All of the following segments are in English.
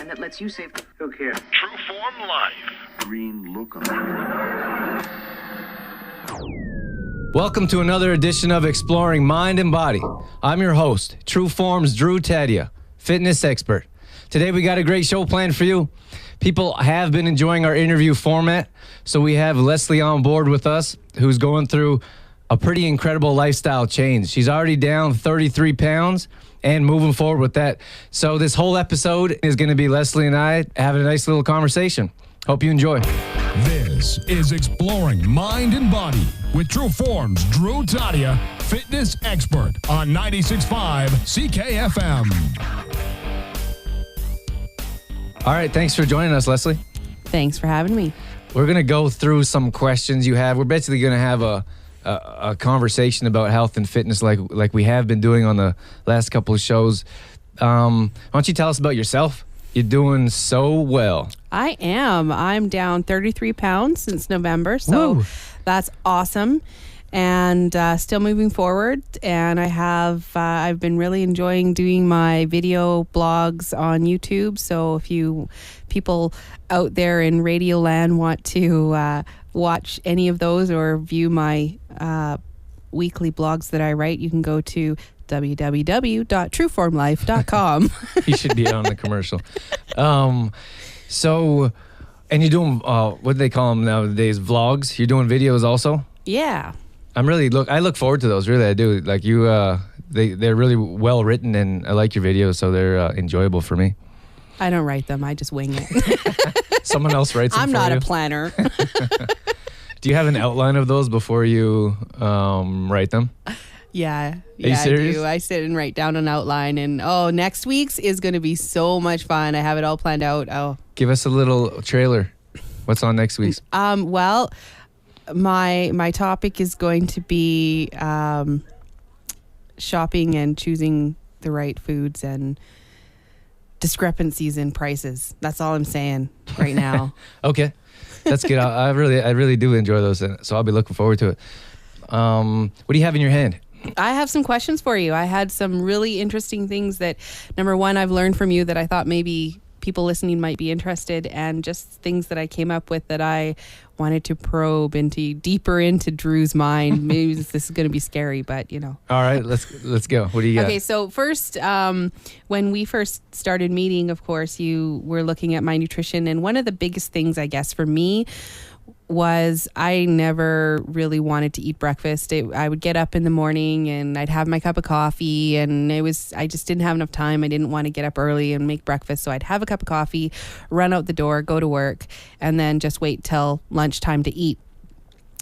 and that lets you save. Look here. True Form Life. Green look on it. Welcome to another edition of Exploring Mind and Body. I'm your host, True Form's Drew Taddia, fitness expert. Today we got a great show planned for you. People have been enjoying our interview format, so we have Lesley on board with us, who's going through a pretty incredible lifestyle change. She's already down 33 pounds and moving forward with that. So this whole episode is going to be Lesley and I having a nice little conversation. Hope you enjoy. This is Exploring Mind and Body with True Form's Drew Taddia, fitness expert on 96.5 CKFM. All right, thanks for joining us, Lesley. Thanks for having me. We're going to go through some questions you have. We're basically going to have a conversation about health and fitness like we have been doing on the last couple of shows. Why don't you tell us about yourself? You're doing so well. I am. I'm down 33 pounds since November, so Woo. That's awesome. And still moving forward. And I've been really enjoying doing my video blogs on YouTube. So if you people out there in Radio Land want to watch any of those or view my weekly blogs that I write, you can go to www.trueformlife.com. You should be on the commercial. So, and you're doing, what do they call them nowadays? Vlogs? You're doing videos also? Yeah. I look forward to those. Really, I do. Like they're really well written, and I like your videos, so they're enjoyable for me. I don't write them. I just wing it. Someone else writes them I'm for not you? a planner. Do you have an outline of those before you write them? Yeah. Are you serious? I do. I sit and write down an outline, and next week's is going to be so much fun. I have it all planned out. Oh. Give us a little trailer. What's on next week's? Well, my topic is going to be shopping and choosing the right foods and discrepancies in prices. That's all I'm saying right now. Okay, that's good. I really do enjoy those, so I'll be looking forward to it. What do you have in your hand? I have some questions for you. I had some really interesting things that, number one, I've learned from you that I thought maybe people listening might be interested, and just things that I came up with that I wanted to probe deeper into Drew's mind. Maybe this is going to be scary, but you know. All right, let's go. What do you got? Okay, so first, when we first started meeting, of course, you were looking at my nutrition, and one of the biggest things, I guess, for me was I never really wanted to eat breakfast. I would get up in the morning and I'd have my cup of coffee, and I just didn't have enough time. I didn't want to get up early and make breakfast. So I'd have a cup of coffee, run out the door, go to work, and then just wait till lunchtime to eat.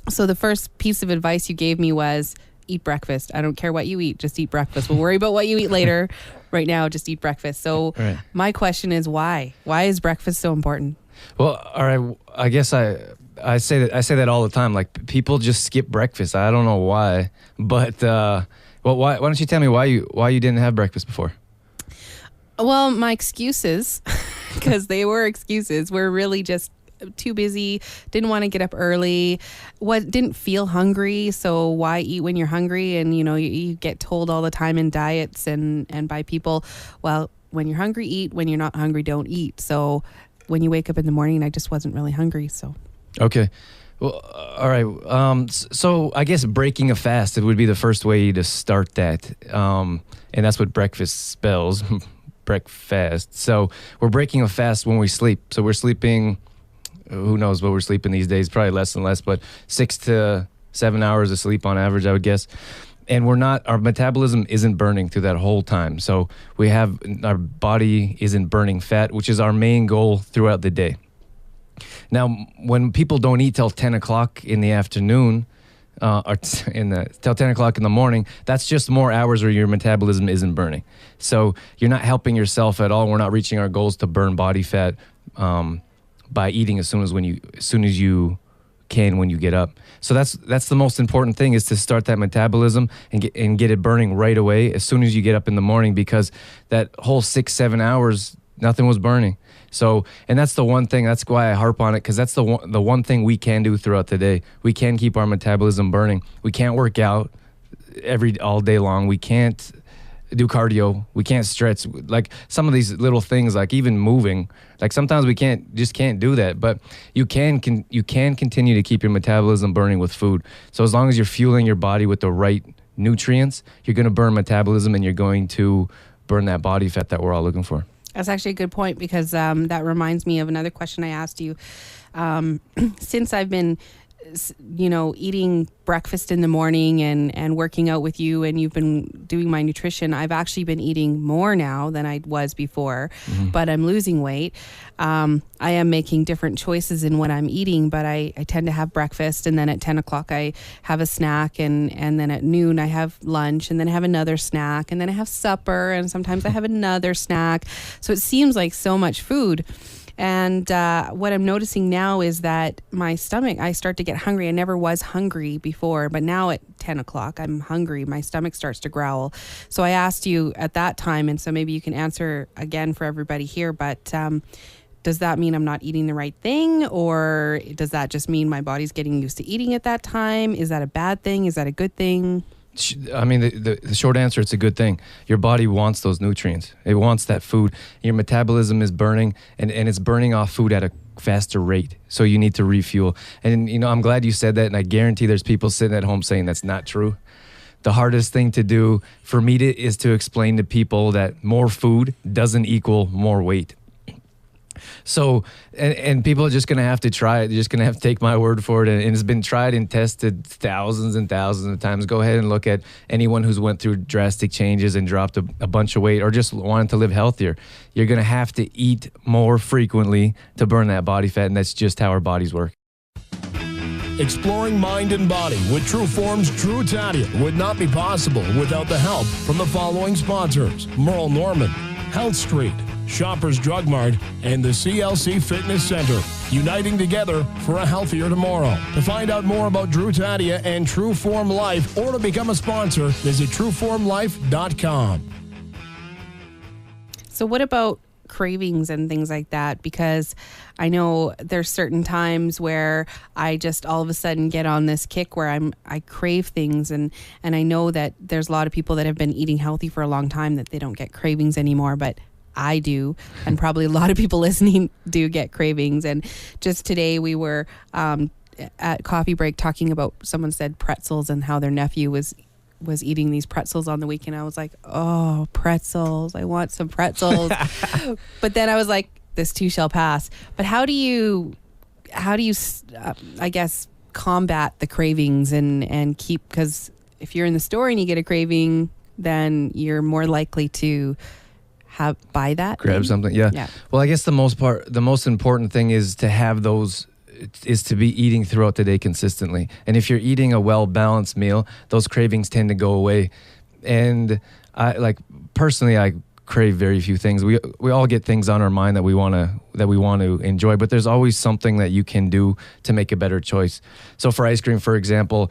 So the first piece of advice you gave me was eat breakfast. I don't care what you eat, just eat breakfast. We'll worry about what you eat later. Right now, just eat breakfast. So Right. My question is why? Why is breakfast so important? Well, all right. I guess I say that all the time. Like, people just skip breakfast. I don't know why, but why don't you tell me why you didn't have breakfast before? Well, my excuses, because they were excuses, were really just too busy, didn't want to get up early, didn't feel hungry. So why eat when you're hungry? And you get told all the time in diets and by people, well, when you're hungry, eat. When you're not hungry, don't eat. So when you wake up in the morning, I just wasn't really hungry. So. Okay. Well, all right. So I guess breaking a fast, it would be the first way to start that. And that's what breakfast spells, breakfast. So we're breaking a fast when we sleep. So we're sleeping, who knows what we're sleeping these days, probably less and less, but 6 to 7 hours of sleep on average, I would guess. And our metabolism isn't burning through that whole time. So our body isn't burning fat, which is our main goal throughout the day. Now, when people don't eat till 10 o'clock in the afternoon, till 10 o'clock in the morning, that's just more hours where your metabolism isn't burning. So you're not helping yourself at all. We're not reaching our goals to burn body fat by eating as soon as you can when you get up. So that's the most important thing, is to start that metabolism and get it burning right away as soon as you get up in the morning, because that whole 6-7 hours, nothing was burning. So, and that's the one thing, that's why I harp on it, because that's the one thing we can do throughout the day. We can keep our metabolism burning. We can't work out all day long. We can't do cardio. We can't stretch. Like some of these little things, like even moving. Like sometimes we can't do that. But you can continue to keep your metabolism burning with food. So as long as you're fueling your body with the right nutrients, you're going to burn metabolism and you're going to burn that body fat that we're all looking for. That's actually a good point, because that reminds me of another question I asked you. Since I've been, eating breakfast in the morning and working out with you, and you've been doing my nutrition, I've actually been eating more now than I was before, but I'm losing weight. I am making different choices in what I'm eating, but I tend to have breakfast, and then at 10 o'clock I have a snack, and then at noon I have lunch, and then I have another snack, and then I have supper, and sometimes I have another snack. So it seems like so much food. And what I'm noticing now is that my stomach, I start to get hungry. I never was hungry before, but now at 10 o'clock, I'm hungry. My stomach starts to growl. So I asked you at that time, and so maybe you can answer again for everybody here, but does that mean I'm not eating the right thing? Or does that just mean my body's getting used to eating at that time? Is that a bad thing? Is that a good thing? I mean, the short answer, it's a good thing. Your body wants those nutrients. It wants that food. Your metabolism is burning, and it's burning off food at a faster rate. So you need to refuel. And, I'm glad you said that, and I guarantee there's people sitting at home saying that's not true. The hardest thing to do for me is to explain to people that more food doesn't equal more weight. So, and people are just going to have to try it. They're just going to have to take my word for it. And it's been tried and tested thousands and thousands of times. Go ahead and look at anyone who's went through drastic changes and dropped a bunch of weight or just wanted to live healthier. You're going to have to eat more frequently to burn that body fat, and that's just how our bodies work. Exploring mind and body with True Form's Drew Taddia would not be possible without the help from the following sponsors: Merle Norman, Health Street, Shoppers Drug Mart, and the CLC Fitness Center, uniting together for a healthier tomorrow. To find out more about Drew Taddia and True Form Life, or to become a sponsor, visit trueformlife.com. So what about cravings and things like that? Because I know there's certain times where I just all of a sudden get on this kick where I crave things, and I know that there's a lot of people that have been eating healthy for a long time that they don't get cravings anymore, but I do, and probably a lot of people listening do get cravings. And just today we were at coffee break talking about, someone said pretzels and how their nephew was eating these pretzels on the weekend. I was like, oh, pretzels, I want some pretzels. But then I was like, this too shall pass. But how do you I guess combat the cravings and keep, because if you're in the store and you get a craving, then you're more likely to buy that, grab something. Yeah. Well, I guess the most important thing is to have those, is to be eating throughout the day consistently. And if you're eating a well-balanced meal, those cravings tend to go away. And I personally crave very few things. We all get things on our mind that we want to enjoy, but there's always something that you can do to make a better choice. So for ice cream, for example,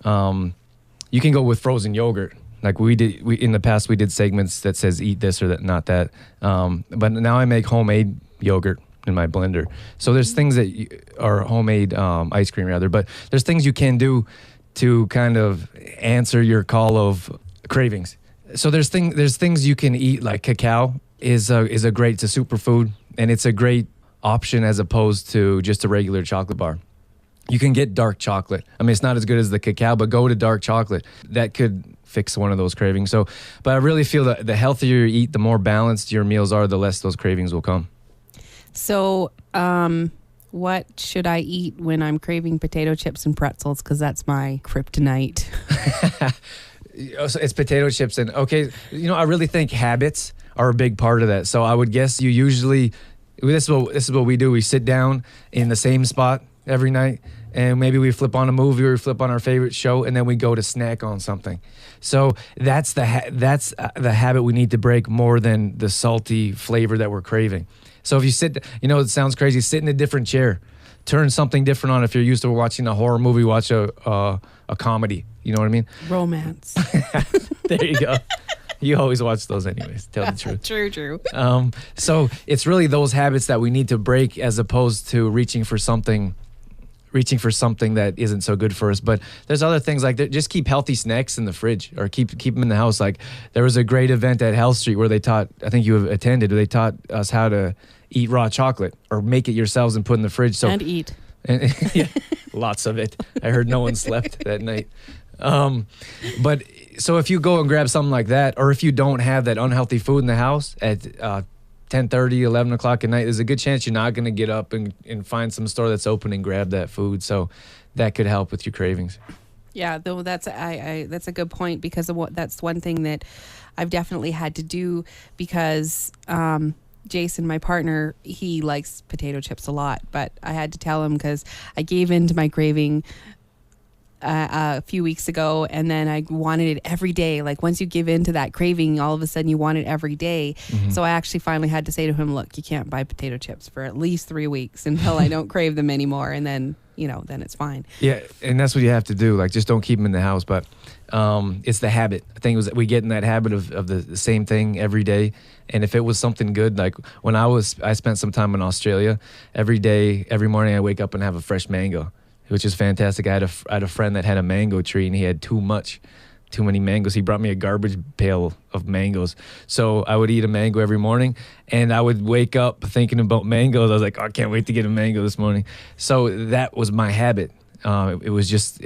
you can go with frozen yogurt. Like in the past, we did segments that says eat this or that, not that. But now I make homemade yogurt in my blender. So there's things that are homemade ice cream rather, but there's things you can do to kind of answer your call of cravings. So there's things you can eat, like cacao is a great, it's a superfood, and it's a great option as opposed to just a regular chocolate bar. You can get dark chocolate. I mean, it's not as good as the cacao, but go to dark chocolate. That could fix one of those cravings. So, but I really feel that the healthier you eat, the more balanced your meals are, the less those cravings will come. So, what should I eat when I'm craving potato chips and pretzels? Because that's my kryptonite. So it's potato chips. And okay, I really think habits are a big part of that. So I would guess you usually, this is what we do. We sit down in the same spot every night, and maybe we flip on a movie or we flip on our favorite show, and then we go to snack on something. So that's the habit we need to break, more than the salty flavor that we're craving. So if you sit, it sounds crazy, sit in a different chair, turn something different on. If you're used to watching a horror movie, watch a comedy. You know what I mean? Romance. There you go. You always watch those anyways, tell the truth. True. So it's really those habits that we need to break, as opposed to reaching for something reaching for something that isn't so good for us. But there's other things like that. Just keep healthy snacks in the fridge or keep them in the house. Like there was a great event at Health Street where they taught, I think you have attended, where they taught us how to eat raw chocolate or make it yourselves and put in the fridge. So And eat. yeah, lots of it. I heard no one slept that night. But so if you go and grab something like that, or if you don't have that unhealthy food in the house at 10:30, 11 o'clock at night, there's a good chance you're not going to get up and find some store that's open and grab that food. So that could help with your cravings. Yeah, though that's a good point, because that's one thing that I've definitely had to do, because Jason, my partner, he likes potato chips a lot, but I had to tell him because I gave in to my craving a few weeks ago, and then I wanted it every day. Like once you give in to that craving, all of a sudden you want it every day. So I actually finally had to say to him, look, you can't buy potato chips for at least 3 weeks until I don't crave them anymore, and then then it's fine. Yeah, and that's what you have to do. Like just don't keep them in the house, but it's the habit. I think it was we get in that habit of the same thing every day. And if it was something good, like when I spent some time in Australia, every day, every morning I wake up and have a fresh mango, which is fantastic. I had a friend that had a mango tree, and he had too many mangoes. He brought me a garbage pail of mangoes. So I would eat a mango every morning, and I would wake up thinking about mangoes. I was like, oh, I can't wait to get a mango this morning. So that was my habit. It was just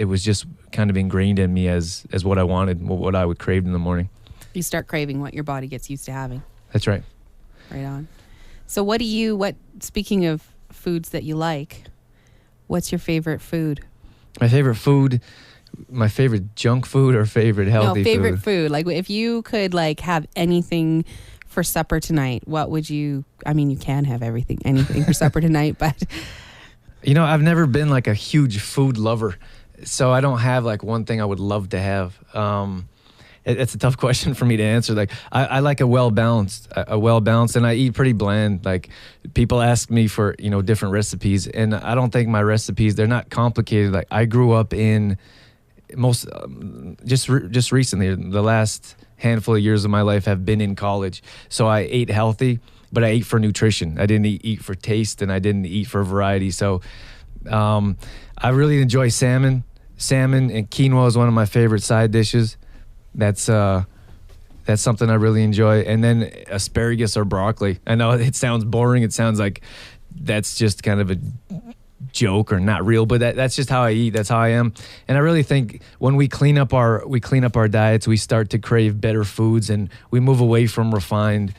kind of ingrained in me as what I wanted, what I would crave in the morning. You start craving what your body gets used to having. That's right. Right on. So speaking of foods that you like, what's your favorite food? My favorite junk food or favorite healthy food? No, favorite food. Like if you could have anything for supper tonight, what would you, you can have anything for supper tonight, but. I've never been like a huge food lover, so I don't have like one thing I would love to have. It's a tough question for me to answer. Like I like a well balanced, and I eat pretty bland. Like people ask me for different recipes, and I don't think my recipes, they're not complicated. Like I grew up in just recently, the last handful of years of my life have been in college, so I ate healthy, but I ate for nutrition. I didn't eat for taste, and I didn't eat for variety. So I really enjoy salmon. Salmon and quinoa is one of my favorite side dishes. That's something I really enjoy. And then asparagus or broccoli. I know it sounds boring. It sounds like that's just kind of a joke or not real, but that's just how I eat. That's how I am. And I really think when we clean up our diets, we start to crave better foods, and we move away from refined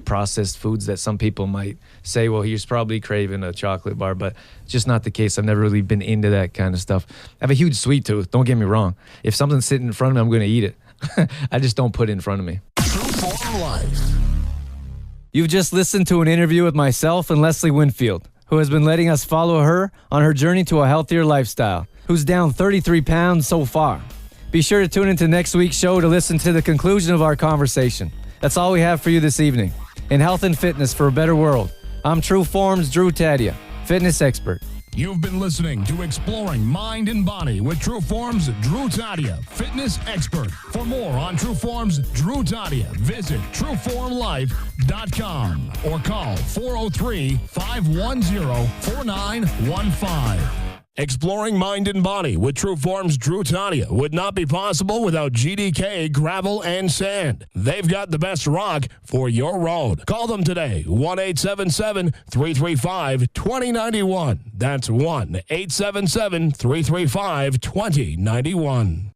processed foods that some people might say, well, he's probably craving a chocolate bar, but it's just not the case. I've never really been into that kind of stuff. I have a huge sweet tooth, don't get me wrong. If something's sitting in front of me, I'm going to eat it. I just don't put it in front of me. True Form Life. You've just listened to an interview with myself and Lesley Winfield, who has been letting us follow her on her journey to a healthier lifestyle, who's down 33 pounds so far. Be sure to tune into next week's show to listen to the conclusion of our conversation. That's all we have for you this evening. In health and fitness for a better world, I'm True Form's Drew Taddia, fitness expert. You've been listening to Exploring Mind and Body with True Form's Drew Taddia, fitness expert. For more on True Form's Drew Taddia, visit TrueFormLife.com or call 403-510-4915. Exploring Mind and Body with True Form's Drew Taddia would not be possible without GDK Gravel and Sand. They've got the best rock for your road. Call them today, 1-877-335-2091. That's 1-877-335-2091.